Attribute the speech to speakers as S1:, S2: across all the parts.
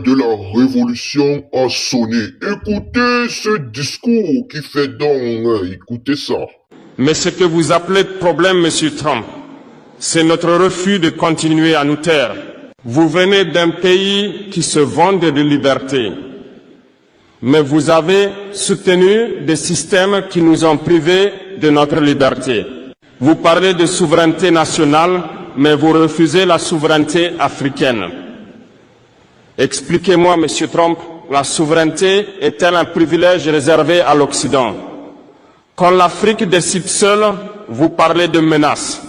S1: de la révolution a sonné. Écoutez ce discours qui fait donc, écoutez ça.
S2: Mais ce que vous appelez problème, Monsieur Trump, c'est notre refus de continuer à nous taire. Vous venez d'un pays qui se vante de liberté, mais vous avez soutenu des systèmes qui nous ont privés de notre liberté. Vous parlez de souveraineté nationale, mais vous refusez la souveraineté africaine. Expliquez-moi, Monsieur Trump, la souveraineté est-elle un privilège réservé à l'Occident? Quand l'Afrique décide seule, vous parlez de menaces.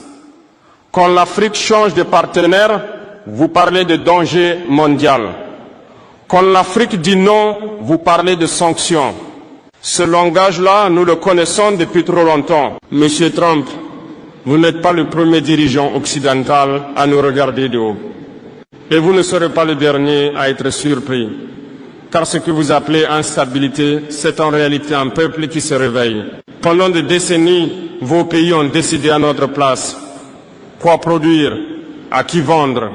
S2: Quand l'Afrique change de partenaire, vous parlez de danger mondial. Quand l'Afrique dit non, vous parlez de sanctions. Ce langage-là, nous le connaissons depuis trop longtemps. Monsieur Trump, vous n'êtes pas le premier dirigeant occidental à nous regarder de haut. Et vous ne serez pas le dernier à être surpris. Car ce que vous appelez instabilité, c'est en réalité un peuple qui se réveille. Pendant des décennies, vos pays ont décidé à notre place quoi produire, à qui vendre,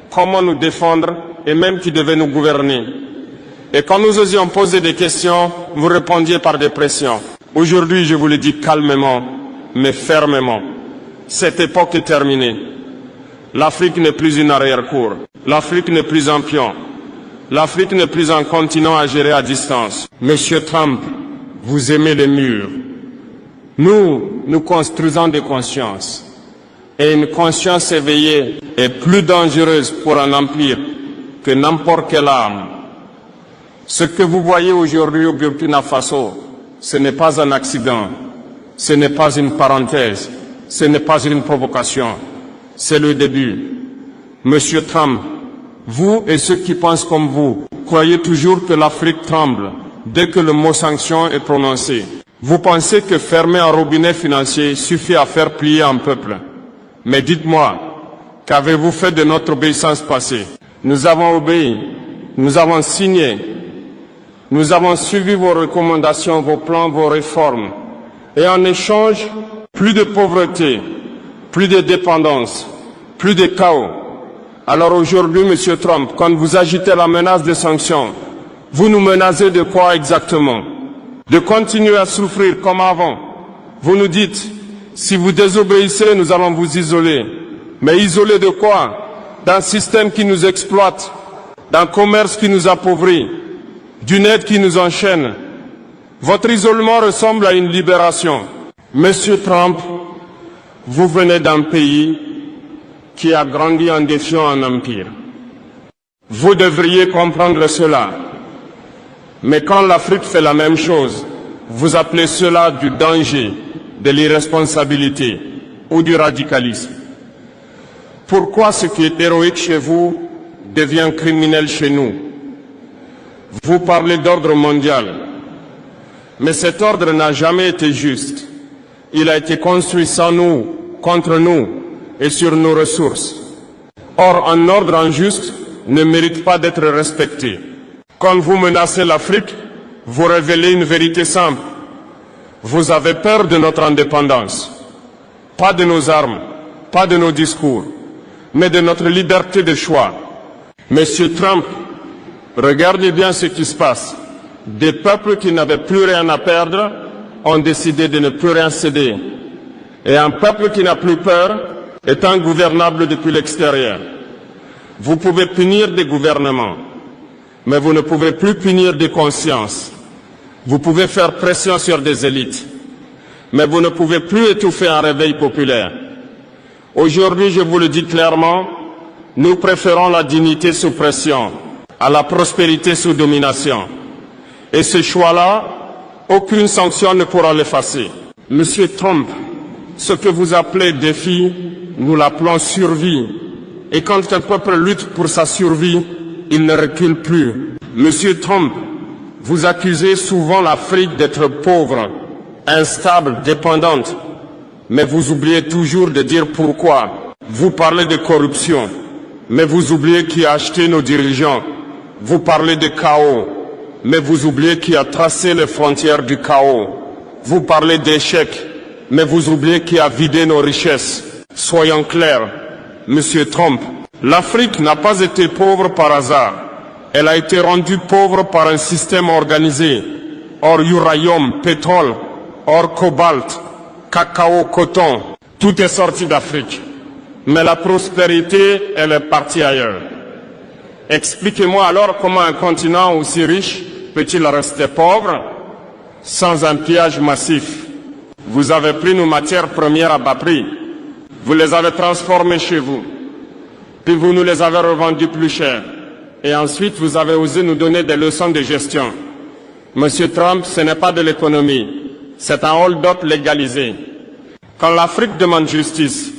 S2: comment nous défendre et même qui devait nous gouverner. Et quand nous osions poser des questions, vous répondiez par des pressions. Aujourd'hui, je vous le dis calmement, mais fermement. Cette époque est terminée. L'Afrique n'est plus une arrière-cour. L'Afrique n'est plus un pion. L'Afrique n'est plus un continent à gérer à distance. Monsieur Trump, vous aimez les murs. Nous construisons des consciences. Et une conscience éveillée est plus dangereuse pour un empire que n'importe quelle arme. Ce que vous voyez aujourd'hui au Burkina Faso, ce n'est pas un accident, ce n'est pas une parenthèse, ce n'est pas une provocation, c'est le début. Monsieur Trump, vous et ceux qui pensent comme vous, croyez toujours que l'Afrique tremble dès que le mot sanction est prononcé. Vous pensez que fermer un robinet financier suffit à faire plier un peuple. Mais dites-moi, qu'avez-vous fait de notre obéissance passée? Nous avons obéi, nous avons signé, nous avons suivi vos recommandations, vos plans, vos réformes. Et en échange, plus de pauvreté, plus de dépendance, plus de chaos. Alors aujourd'hui, Monsieur Trump, quand vous agitez la menace de sanctions, vous nous menacez de quoi exactement? De continuer à souffrir comme avant. Vous nous dites, si vous désobéissez, nous allons vous isoler. Mais isoler de quoi? D'un système qui nous exploite, d'un commerce qui nous appauvrit, d'une aide qui nous enchaîne. Votre isolement ressemble à une libération. Monsieur Trump, vous venez d'un pays qui a grandi en défiant un empire. Vous devriez comprendre cela. Mais quand l'Afrique fait la même chose, vous appelez cela du danger, de l'irresponsabilité ou du radicalisme. Pourquoi ce qui est héroïque chez vous devient criminel chez nous? Vous parlez d'ordre mondial, mais cet ordre n'a jamais été juste. Il a été construit sans nous, contre nous et sur nos ressources. Or, un ordre injuste ne mérite pas d'être respecté. Quand vous menacez l'Afrique, vous révélez une vérité simple. Vous avez peur de notre indépendance, pas de nos armes, pas de nos discours, mais de notre liberté de choix. Monsieur Trump, regardez bien ce qui se passe. Des peuples qui n'avaient plus rien à perdre ont décidé de ne plus rien céder. Et un peuple qui n'a plus peur est ingouvernable depuis l'extérieur. Vous pouvez punir des gouvernements, mais vous ne pouvez plus punir des consciences. Vous pouvez faire pression sur des élites, mais vous ne pouvez plus étouffer un réveil populaire. Aujourd'hui, je vous le dis clairement, nous préférons la dignité sous pression à la prospérité sous domination. Et ce choix-là, aucune sanction ne pourra l'effacer. Monsieur Trump, ce que vous appelez défi, nous l'appelons survie. Et quand un peuple lutte pour sa survie, il ne recule plus. Monsieur Trump, vous accusez souvent l'Afrique d'être pauvre, instable, dépendante. Mais vous oubliez toujours de dire pourquoi. Vous parlez de corruption, mais vous oubliez qui a acheté nos dirigeants. Vous parlez de chaos, mais vous oubliez qui a tracé les frontières du chaos. Vous parlez d'échec, mais vous oubliez qui a vidé nos richesses. Soyons clairs, Monsieur Trump, l'Afrique n'a pas été pauvre par hasard. Elle a été rendue pauvre par un système organisé, hors uranium, pétrole, hors cobalt, cacao, coton. Tout est sorti d'Afrique. Mais la prospérité, elle est partie ailleurs. Expliquez-moi alors comment un continent aussi riche peut-il rester pauvre sans un pillage massif? Vous avez pris nos matières premières à bas prix. Vous les avez transformées chez vous. Puis vous nous les avez revendues plus cher. Et ensuite, vous avez osé nous donner des leçons de gestion. Monsieur Trump, ce n'est pas de l'économie. C'est un hold-up légalisé. Quand l'Afrique demande justice,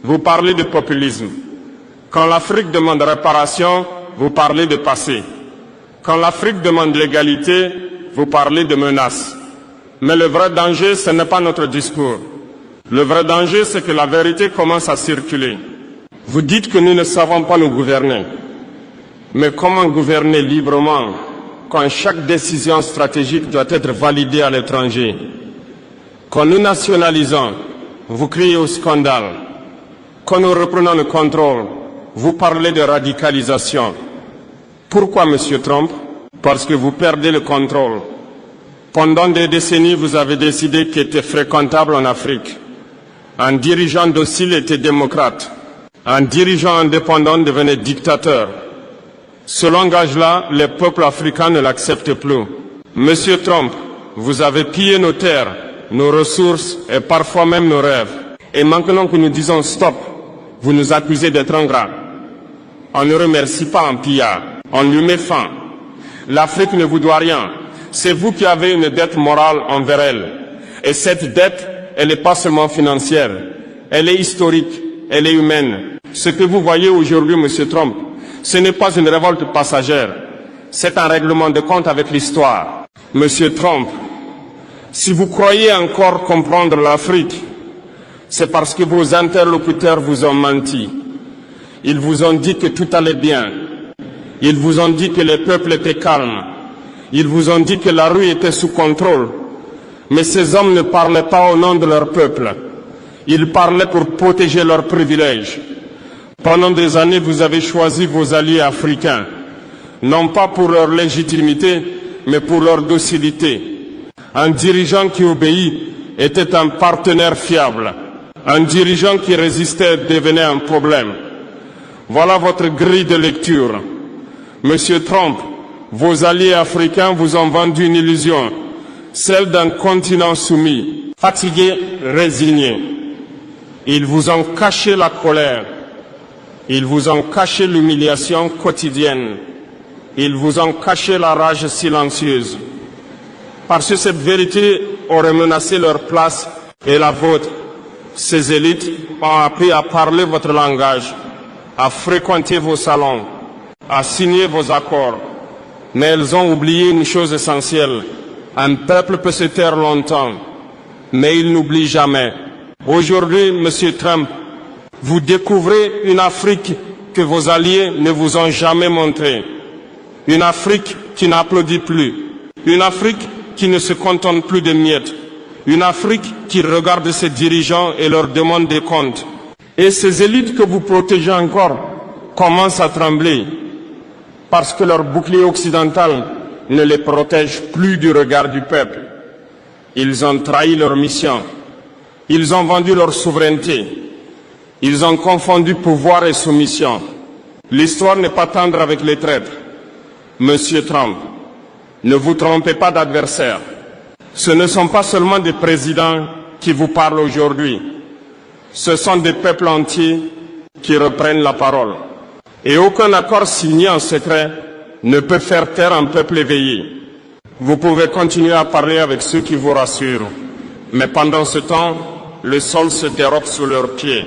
S2: vous parlez de populisme. Quand l'Afrique demande réparation, vous parlez de passé. Quand l'Afrique demande l'égalité, vous parlez de menaces. Mais le vrai danger, ce n'est pas notre discours. Le vrai danger, c'est que la vérité commence à circuler. Vous dites que nous ne savons pas nous gouverner. Mais comment gouverner librement quand chaque décision stratégique doit être validée à l'étranger? Quand nous nationalisons, vous criez au scandale. Quand nous reprenons le contrôle, vous parlez de radicalisation. Pourquoi, Monsieur Trump? Parce que vous perdez le contrôle. Pendant des décennies, vous avez décidé qui était fréquentable en Afrique. Un dirigeant docile était démocrate. Un dirigeant indépendant devenait dictateur. Ce langage-là, les peuples africains ne l'acceptent plus. Monsieur Trump, vous avez pillé nos terres, nos ressources et parfois même nos rêves. Et maintenant que nous disons stop, vous nous accusez d'être ingrats. On ne remercie pas un pillard, on lui met fin. L'Afrique ne vous doit rien. C'est vous qui avez une dette morale envers elle. Et cette dette, elle n'est pas seulement financière, elle est historique, elle est humaine. Ce que vous voyez aujourd'hui, Monsieur Trump, ce n'est pas une révolte passagère, c'est un règlement de compte avec l'histoire. Monsieur Trump, si vous croyez encore comprendre l'Afrique, c'est parce que vos interlocuteurs vous ont menti. Ils vous ont dit que tout allait bien. Ils vous ont dit que les peuples étaient calmes. Ils vous ont dit que la rue était sous contrôle. Mais ces hommes ne parlaient pas au nom de leur peuple. Ils parlaient pour protéger leurs privilèges. Pendant des années, vous avez choisi vos alliés africains, non pas pour leur légitimité, mais pour leur docilité. Un dirigeant qui obéit était un partenaire fiable. Un dirigeant qui résistait devenait un problème. Voilà votre grille de lecture. Monsieur Trump, vos alliés africains vous ont vendu une illusion, celle d'un continent soumis, fatigué, résigné. Ils vous ont caché la colère. Ils vous ont caché l'humiliation quotidienne. Ils vous ont caché la rage silencieuse. Parce que cette vérité aurait menacé leur place et la vôtre. Ces élites ont appris à parler votre langage, à fréquenter vos salons, à signer vos accords. Mais elles ont oublié une chose essentielle. Un peuple peut se taire longtemps, mais il n'oublie jamais. Aujourd'hui, Monsieur Trump, vous découvrez une Afrique que vos alliés ne vous ont jamais montrée. Une Afrique qui n'applaudit plus. Une Afrique qui ne se contente plus de miettes. Une Afrique qui regarde ses dirigeants et leur demande des comptes. Et ces élites que vous protégez encore commencent à trembler parce que leur bouclier occidental ne les protège plus du regard du peuple. Ils ont trahi leur mission. Ils ont vendu leur souveraineté. Ils ont confondu pouvoir et soumission. L'histoire n'est pas tendre avec les traîtres. Monsieur Trump, ne vous trompez pas d'adversaire. Ce ne sont pas seulement des présidents qui vous parlent aujourd'hui. Ce sont des peuples entiers qui reprennent la parole. Et aucun accord signé en secret ne peut faire taire un peuple éveillé. Vous pouvez continuer à parler avec ceux qui vous rassurent. Mais pendant ce temps, le sol se dérobe sous leurs pieds.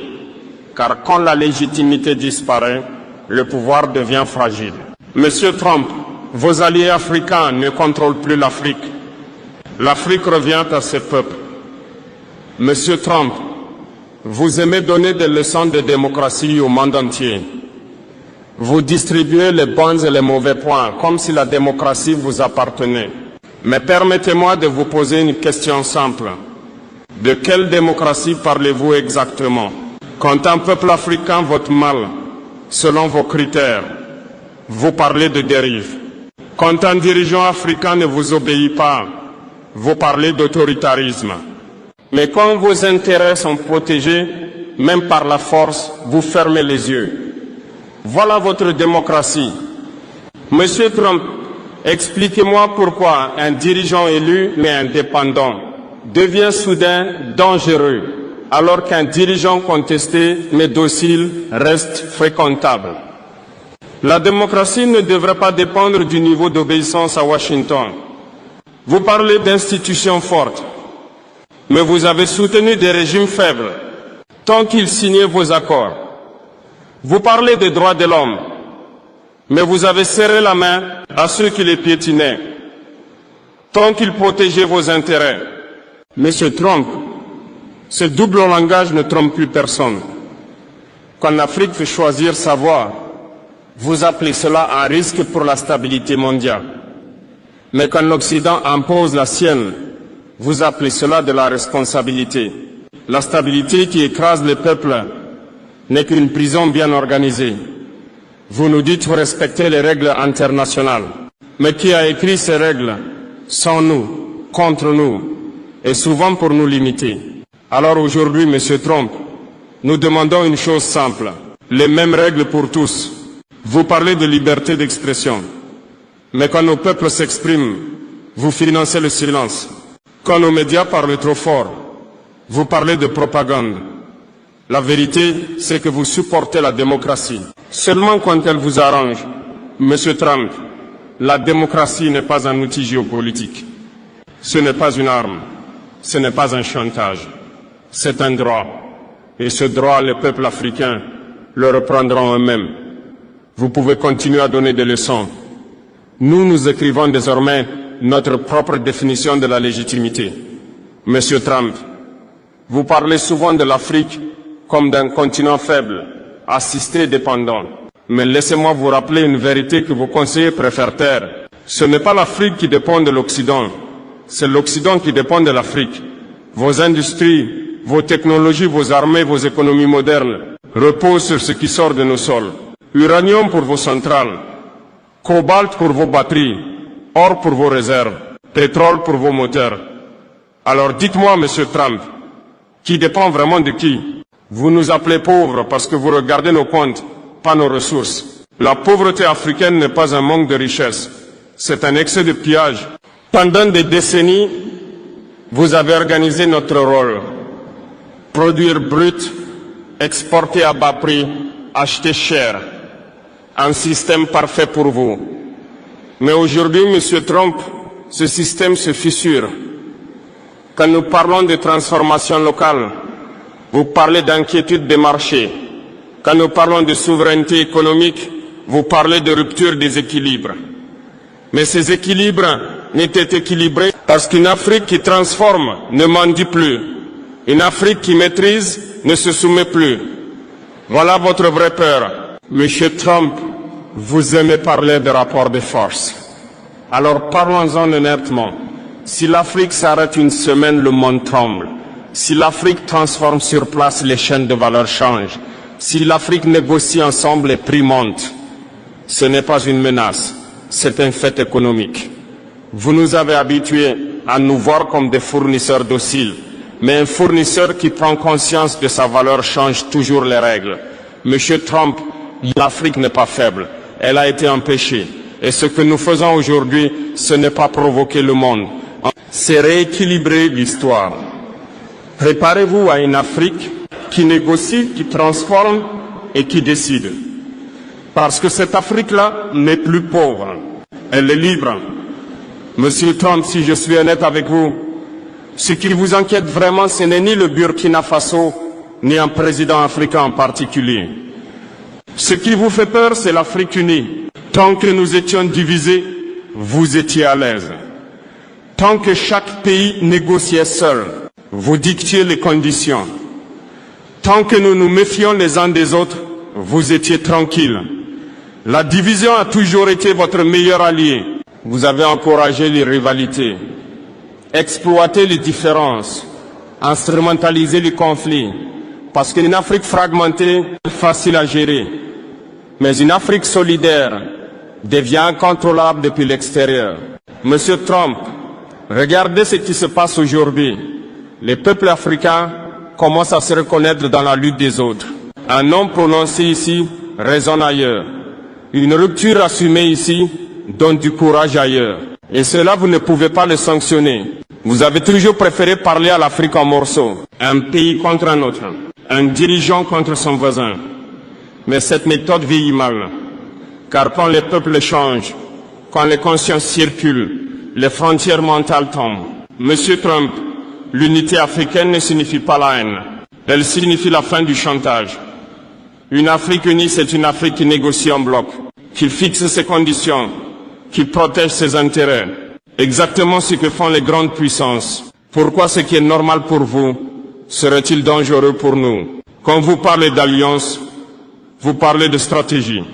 S2: Car quand la légitimité disparaît, le pouvoir devient fragile. Monsieur Trump, vos alliés africains ne contrôlent plus l'Afrique. L'Afrique revient à ses peuples. Monsieur Trump, vous aimez donner des leçons de démocratie au monde entier. Vous distribuez les bons et les mauvais points, comme si la démocratie vous appartenait. Mais permettez-moi de vous poser une question simple. De quelle démocratie parlez-vous exactement? Quand un peuple africain vote mal, selon vos critères, vous parlez de dérive. Quand un dirigeant africain ne vous obéit pas, vous parlez d'autoritarisme. Mais quand vos intérêts sont protégés, même par la force, vous fermez les yeux. Voilà votre démocratie. Monsieur Trump, expliquez-moi pourquoi un dirigeant élu mais indépendant devient soudain dangereux, alors qu'un dirigeant contesté mais docile reste fréquentable. La démocratie ne devrait pas dépendre du niveau d'obéissance à Washington. Vous parlez d'institutions fortes, mais vous avez soutenu des régimes faibles tant qu'ils signaient vos accords. Vous parlez des droits de l'homme, mais vous avez serré la main à ceux qui les piétinaient tant qu'ils protégeaient vos intérêts. Monsieur Trump, ce double langage ne trompe plus personne. Quand l'Afrique fait choisir sa voie, vous appelez cela un risque pour la stabilité mondiale. Mais quand l'Occident impose la sienne, vous appelez cela de la responsabilité. La stabilité qui écrase les peuples n'est qu'une prison bien organisée. Vous nous dites vous respectez les règles internationales. Mais qui a écrit ces règles? Sans nous, contre nous, et souvent pour nous limiter. Alors aujourd'hui, Monsieur Trump, nous demandons une chose simple, les mêmes règles pour tous. Vous parlez de liberté d'expression, mais quand nos peuples s'expriment, vous financez le silence. Quand nos médias parlent trop fort, vous parlez de propagande. La vérité, c'est que vous supportez la démocratie. Seulement quand elle vous arrange, Monsieur Trump, la démocratie n'est pas un outil géopolitique. Ce n'est pas une arme, ce n'est pas un chantage. C'est un droit. Et ce droit, les peuples africains le reprendront eux-mêmes. Vous pouvez continuer à donner des leçons. Nous écrivons désormais notre propre définition de la légitimité. Monsieur Trump, vous parlez souvent de l'Afrique comme d'un continent faible, assisté et dépendant. Mais laissez-moi vous rappeler une vérité que vos conseillers préfèrent taire. Ce n'est pas l'Afrique qui dépend de l'Occident, c'est l'Occident qui dépend de l'Afrique. Vos industries, vos technologies, vos armées, vos économies modernes reposent sur ce qui sort de nos sols. Uranium pour vos centrales, cobalt pour vos batteries, or pour vos réserves, pétrole pour vos moteurs. Alors dites-moi, Monsieur Trump, qui dépend vraiment de qui? Vous nous appelez pauvres parce que vous regardez nos comptes, pas nos ressources. La pauvreté africaine n'est pas un manque de richesse, c'est un excès de pillage. Pendant des décennies, vous avez organisé notre rôle. Produire brut, exporter à bas prix, acheter cher. Un système parfait pour vous. Mais aujourd'hui, Monsieur Trump, ce système se fissure. Quand nous parlons de transformation locale, vous parlez d'inquiétude des marchés. Quand nous parlons de souveraineté économique, vous parlez de rupture des équilibres. Mais ces équilibres n'étaient équilibrés parce qu'une Afrique qui transforme ne mendie plus. Une Afrique qui maîtrise ne se soumet plus. Voilà votre vraie peur. Monsieur Trump, vous aimez parler de rapport de force. Alors parlons-en honnêtement. Si l'Afrique s'arrête une semaine, le monde tremble. Si l'Afrique transforme sur place, les chaînes de valeur changent. Si l'Afrique négocie ensemble, les prix montent. Ce n'est pas une menace, c'est un fait économique. Vous nous avez habitués à nous voir comme des fournisseurs dociles. Mais un fournisseur qui prend conscience de sa valeur change toujours les règles. Monsieur Trump, l'Afrique n'est pas faible. Elle a été empêchée. Et ce que nous faisons aujourd'hui, ce n'est pas provoquer le monde. C'est rééquilibrer l'histoire. Préparez-vous à une Afrique qui négocie, qui transforme et qui décide. Parce que cette Afrique-là n'est plus pauvre. Elle est libre. Monsieur Trump, si je suis honnête avec vous, ce qui vous inquiète vraiment, ce n'est ni le Burkina Faso, ni un président africain en particulier. Ce qui vous fait peur, c'est l'Afrique unie. Tant que nous étions divisés, vous étiez à l'aise. Tant que chaque pays négociait seul, vous dictiez les conditions. Tant que nous nous méfions les uns des autres, vous étiez tranquilles. La division a toujours été votre meilleur allié. Vous avez encouragé les rivalités, exploité les différences, instrumentalisé les conflits. Parce qu'une Afrique fragmentée est facile à gérer. Mais une Afrique solidaire, devient incontrôlable depuis l'extérieur. Monsieur Trump, regardez ce qui se passe aujourd'hui. Les peuples africains commencent à se reconnaître dans la lutte des autres. Un nom prononcé ici résonne ailleurs. Une rupture assumée ici donne du courage ailleurs. Et cela, vous ne pouvez pas le sanctionner. Vous avez toujours préféré parler à l'Afrique en morceaux. Un pays contre un autre. Un dirigeant contre son voisin. Mais cette méthode vieillit mal. Car quand les peuples changent, quand les consciences circulent, les frontières mentales tombent. Monsieur Trump, l'unité africaine ne signifie pas la haine. Elle signifie la fin du chantage. Une Afrique unie, c'est une Afrique qui négocie en bloc, qui fixe ses conditions, qui protège ses intérêts. Exactement ce que font les grandes puissances. Pourquoi ce qui est normal pour vous serait-il dangereux pour nous? Quand vous parlez d'alliance, vous parlez de stratégie.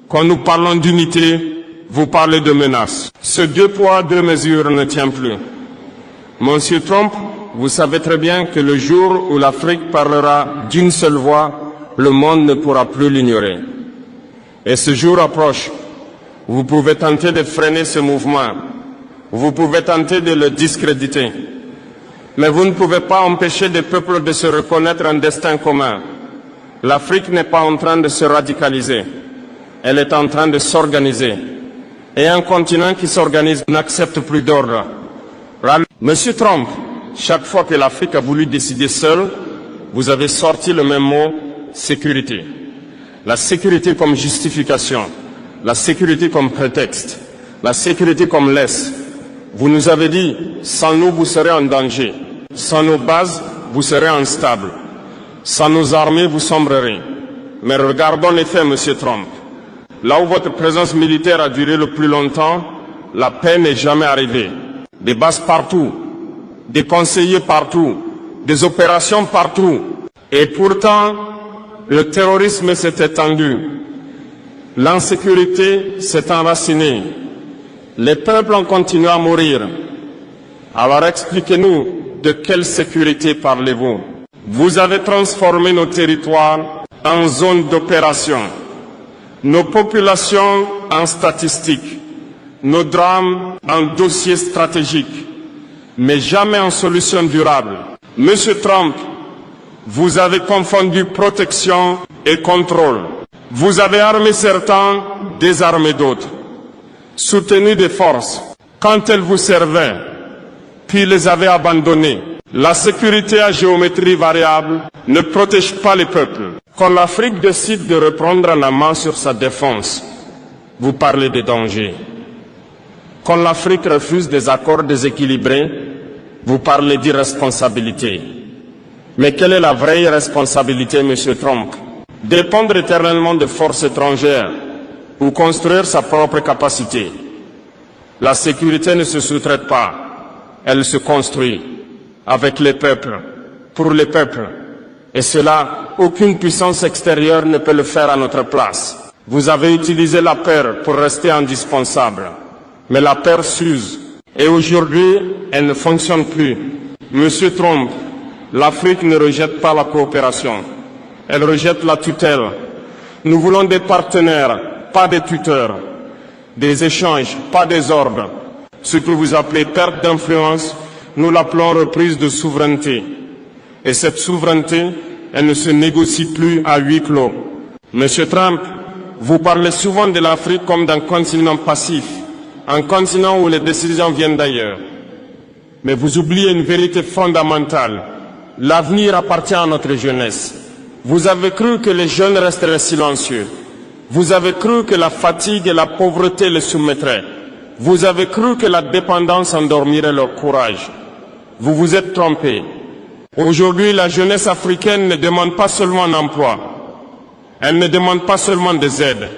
S2: Quand nous parlons d'unité, vous parlez de menaces. Ce 2 poids, 2 mesures ne tient plus. Monsieur Trump, vous savez très bien que le jour où l'Afrique parlera d'une seule voix, le monde ne pourra plus l'ignorer. Et ce jour approche. Vous pouvez tenter de freiner ce mouvement. Vous pouvez tenter de le discréditer. Mais vous ne pouvez pas empêcher des peuples de se reconnaître un destin commun. L'Afrique n'est pas en train de se radicaliser. Elle est en train de s'organiser. Et un continent qui s'organise n'accepte plus d'ordre. Monsieur Trump, chaque fois que l'Afrique a voulu décider seule, vous avez sorti le même mot, sécurité. La sécurité comme justification, la sécurité comme prétexte, la sécurité comme laisse. Vous nous avez dit, sans nous, vous serez en danger. Sans nos bases, vous serez instable. Sans nos armées, vous sombrerez. Mais regardons les faits, Monsieur Trump. Là où votre présence militaire a duré le plus longtemps, la paix n'est jamais arrivée. Des bases partout, des conseillers partout, des opérations partout. Et pourtant, le terrorisme s'est étendu. L'insécurité s'est enracinée. Les peuples ont continué à mourir. Alors expliquez-nous, de quelle sécurité parlez-vous? Vous avez transformé nos territoires en zones d'opération, nos populations en statistiques, nos drames en dossiers stratégiques, mais jamais en solutions durables. Monsieur Trump, vous avez confondu protection et contrôle. Vous avez armé certains, désarmé d'autres. Soutenu des forces quand elles vous servaient, puis les avez abandonnées. La sécurité à géométrie variable ne protège pas les peuples. Quand l'Afrique décide de reprendre la main sur sa défense, vous parlez de danger. Quand l'Afrique refuse des accords déséquilibrés, vous parlez d'irresponsabilité. Mais quelle est la vraie irresponsabilité, Monsieur Trump? Dépendre éternellement de forces étrangères ou construire sa propre capacité. La sécurité ne se sous-traite pas, elle se construit avec les peuples, pour les peuples. Et cela, aucune puissance extérieure ne peut le faire à notre place. Vous avez utilisé la peur pour rester indispensable. Mais la peur s'use. Et aujourd'hui, elle ne fonctionne plus. Monsieur Trump, l'Afrique ne rejette pas la coopération. Elle rejette la tutelle. Nous voulons des partenaires, pas des tuteurs. Des échanges, pas des ordres. Ce que vous appelez perte d'influence, nous l'appelons reprise de souveraineté. Et cette souveraineté, elle ne se négocie plus à huis clos. Monsieur Trump, vous parlez souvent de l'Afrique comme d'un continent passif, un continent où les décisions viennent d'ailleurs. Mais vous oubliez une vérité fondamentale. L'avenir appartient à notre jeunesse. Vous avez cru que les jeunes resteraient silencieux. Vous avez cru que la fatigue et la pauvreté les soumettraient. Vous avez cru que la dépendance endormirait leur courage. Vous vous êtes trompé. Aujourd'hui, la jeunesse africaine ne demande pas seulement un emploi. Elle ne demande pas seulement des aides.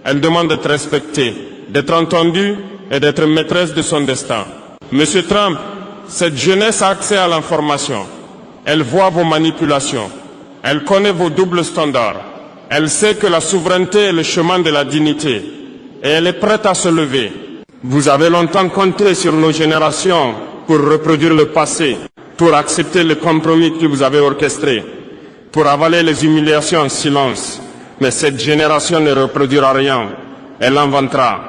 S2: Elle demande d'être respectée, d'être entendue et d'être maîtresse de son destin. Monsieur Trump, cette jeunesse a accès à l'information. Elle voit vos manipulations. Elle connaît vos doubles standards. Elle sait que la souveraineté est le chemin de la dignité. Et elle est prête à se lever. Vous avez longtemps compté sur nos générations pour reproduire le passé, pour accepter le compromis que vous avez orchestré, pour avaler les humiliations en silence. Mais cette génération ne reproduira rien. Elle inventera,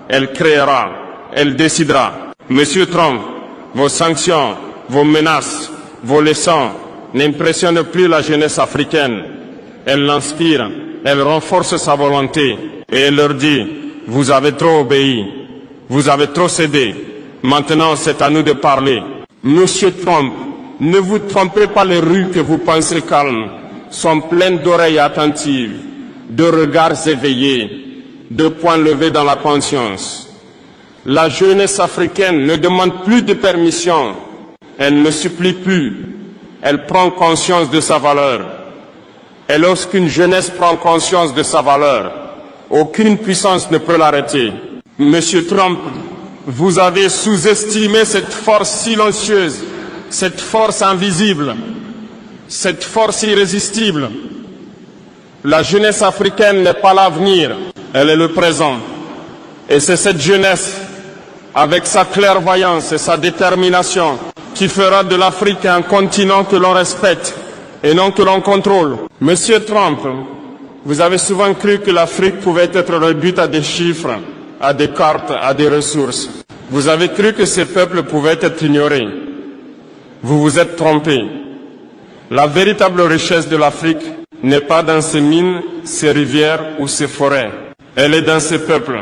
S2: elle créera, elle décidera. Monsieur Trump, vos sanctions, vos menaces, vos leçons n'impressionnent plus la jeunesse africaine. Elle l'inspire, elle renforce sa volonté et elle leur dit, vous avez trop obéi, vous avez trop cédé, maintenant c'est à nous de parler. Monsieur Trump, ne vous trompez pas, les rues que vous pensez calmes sont pleines d'oreilles attentives, de regards éveillés, de poings levés dans la conscience. La jeunesse africaine ne demande plus de permission, elle ne supplie plus, elle prend conscience de sa valeur. Et lorsqu'une jeunesse prend conscience de sa valeur, aucune puissance ne peut l'arrêter. Monsieur Trump, vous avez sous-estimé cette force silencieuse, cette force invisible, cette force irrésistible. La jeunesse africaine n'est pas l'avenir, elle est le présent. Et c'est cette jeunesse, avec sa clairvoyance et sa détermination, qui fera de l'Afrique un continent que l'on respecte et non que l'on contrôle. Monsieur Trump, vous avez souvent cru que l'Afrique pouvait être réduite à des chiffres, à des cartes, à des ressources. Vous avez cru que ces peuples pouvaient être ignorés. Vous vous êtes trompé. La véritable richesse de l'Afrique n'est pas dans ses mines, ses rivières ou ses forêts. Elle est dans ses peuples,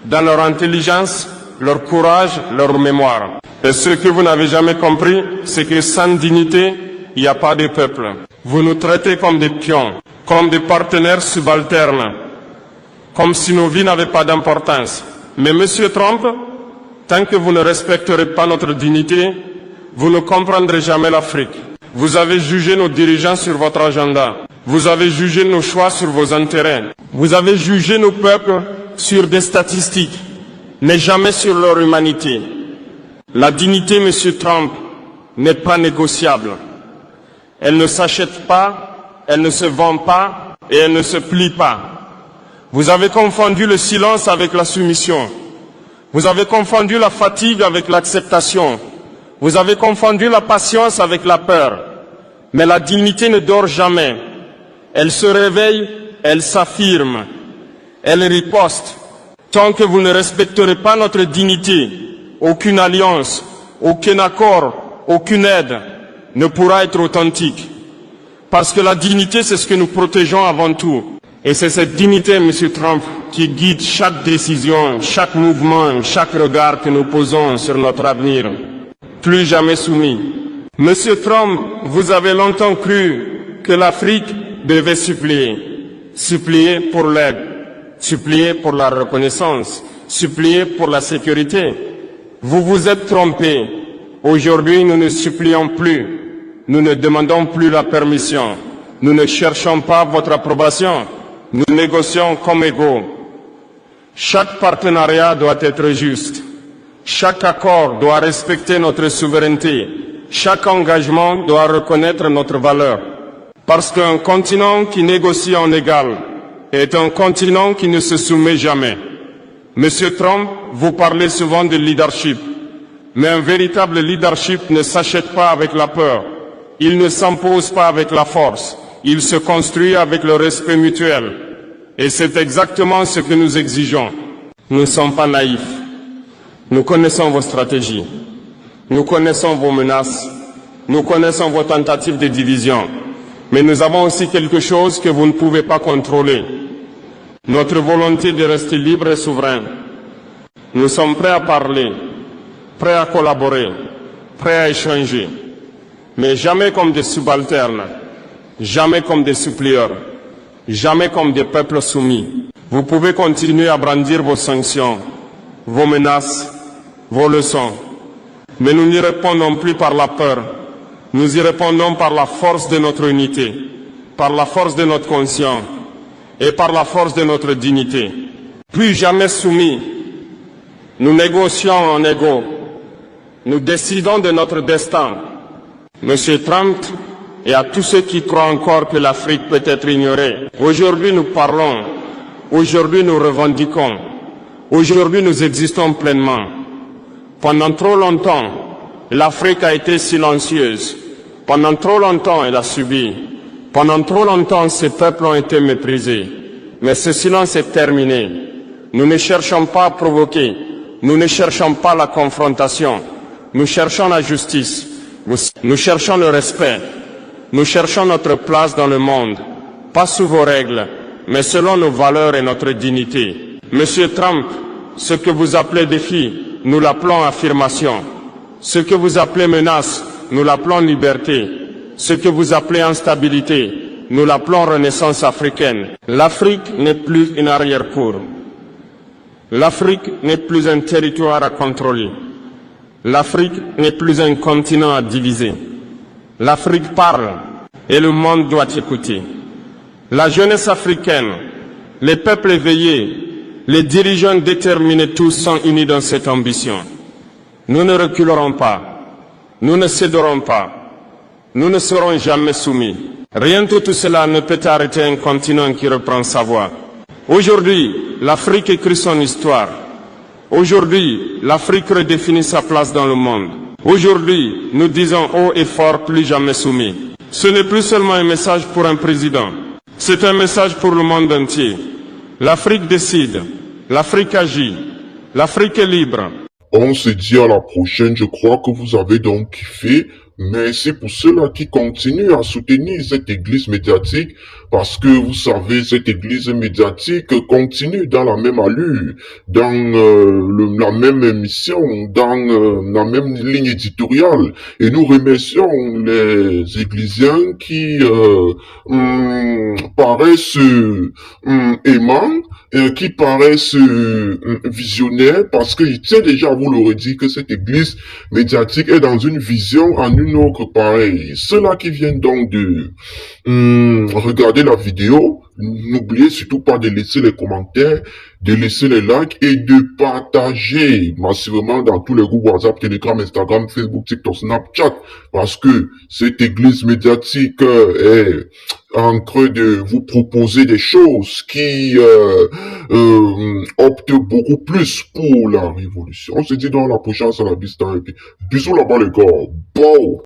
S2: dans leur intelligence, leur courage, leur mémoire. Et ce que vous n'avez jamais compris, c'est que sans dignité, il n'y a pas de peuple. Vous nous traitez comme des pions, comme des partenaires subalternes, comme si nos vies n'avaient pas d'importance. Mais Monsieur Trump, tant que vous ne respecterez pas notre dignité, vous ne comprendrez jamais l'Afrique. Vous avez jugé nos dirigeants sur votre agenda. Vous avez jugé nos choix sur vos intérêts. Vous avez jugé nos peuples sur des statistiques, mais jamais sur leur humanité. La dignité, Monsieur Trump, n'est pas négociable. Elle ne s'achète pas, elle ne se vend pas et elle ne se plie pas. Vous avez confondu le silence avec la soumission. Vous avez confondu la fatigue avec l'acceptation. Vous avez confondu la patience avec la peur. Mais la dignité ne dort jamais. Elle se réveille, elle s'affirme, elle riposte. Tant que vous ne respecterez pas notre dignité, aucune alliance, aucun accord, aucune aide ne pourra être authentique. Parce que la dignité, c'est ce que nous protégeons avant tout. Et c'est cette dignité, Monsieur Trump, qui guide chaque décision, chaque mouvement, chaque regard que nous posons sur notre avenir. Plus jamais soumis. Monsieur Trump, vous avez longtemps cru que l'Afrique devait supplier. Supplier pour l'aide, supplier pour la reconnaissance, supplier pour la sécurité. Vous vous êtes trompé. Aujourd'hui, nous ne supplions plus. Nous ne demandons plus la permission. Nous ne cherchons pas votre approbation. Nous négocions comme égaux. Chaque partenariat doit être juste. Chaque accord doit respecter notre souveraineté. Chaque engagement doit reconnaître notre valeur. Parce qu'un continent qui négocie en égal est un continent qui ne se soumet jamais. Monsieur Trump, vous parlez souvent de leadership. Mais un véritable leadership ne s'achète pas avec la peur. Il ne s'impose pas avec la force. Il se construit avec le respect mutuel. Et c'est exactement ce que nous exigeons. Nous ne sommes pas naïfs. Nous connaissons vos stratégies. Nous connaissons vos menaces. Nous connaissons vos tentatives de division. Mais nous avons aussi quelque chose que vous ne pouvez pas contrôler. Notre volonté de rester libre et souverain. Nous sommes prêts à parler, prêts à collaborer, prêts à échanger. Mais jamais comme des subalternes, jamais comme des supplieurs, jamais comme des peuples soumis. Vous pouvez continuer à brandir vos sanctions, vos menaces, vos leçons. Mais nous n'y répondons plus par la peur. Nous y répondons par la force de notre unité, par la force de notre conscience et par la force de notre dignité. Plus jamais soumis, nous négocions en égaux. Nous décidons de notre destin. Monsieur Trump, et à tous ceux qui croient encore que l'Afrique peut être ignorée, aujourd'hui nous parlons, aujourd'hui nous revendiquons, aujourd'hui nous existons pleinement. Pendant trop longtemps, l'Afrique a été silencieuse. Pendant trop longtemps, elle a subi. Pendant trop longtemps, ces peuples ont été méprisés. Mais ce silence est terminé. Nous ne cherchons pas à provoquer, nous ne cherchons pas la confrontation, nous cherchons la justice, nous cherchons le respect, nous cherchons notre place dans le monde, pas sous vos règles, mais selon nos valeurs et notre dignité. Monsieur Trump, ce que vous appelez défi, nous l'appelons affirmation. Ce que vous appelez menace, nous l'appelons liberté. Ce que vous appelez instabilité, nous l'appelons renaissance africaine. L'Afrique n'est plus une arrière-cour. L'Afrique n'est plus un territoire à contrôler. L'Afrique n'est plus un continent à diviser. L'Afrique parle et le monde doit écouter. La jeunesse africaine, les peuples éveillés, les dirigeants déterminés, tous sont unis dans cette ambition. Nous ne reculerons pas, nous ne céderons pas. Nous ne serons jamais soumis. Rien de tout cela ne peut arrêter un continent qui reprend sa voie. Aujourd'hui, l'Afrique écrit son histoire. Aujourd'hui, l'Afrique redéfinit sa place dans le monde. Aujourd'hui, nous disons haut et fort, plus jamais soumis. Ce n'est plus seulement un message pour un président. C'est un message pour le monde entier. L'Afrique décide. L'Afrique agit. L'Afrique est libre.
S1: On se dit à la prochaine, je crois que vous avez donc kiffé. Merci pour ceux-là qui continuent à soutenir cette église médiatique parce que vous savez, cette église médiatique continue dans la même allure, dans la même émission, dans la même ligne éditoriale. Et nous remercions les églisiens qui paraissent aimants, qui paraissent visionnaires parce qu'il tient déjà à vous le redire que cette église médiatique est dans une vision en une autre pareille. Ceux-là qui viennent donc de regarder la vidéo, n'oubliez surtout pas de laisser les commentaires, de laisser les likes et de partager massivement dans tous les groupes WhatsApp, Telegram, Instagram, Facebook, TikTok, Snapchat, parce que cette église médiatique est en train de vous proposer des choses qui optent beaucoup plus pour la révolution. On se dit dans la prochaine, c'est la vista. Bisous là-bas les gars. Bon.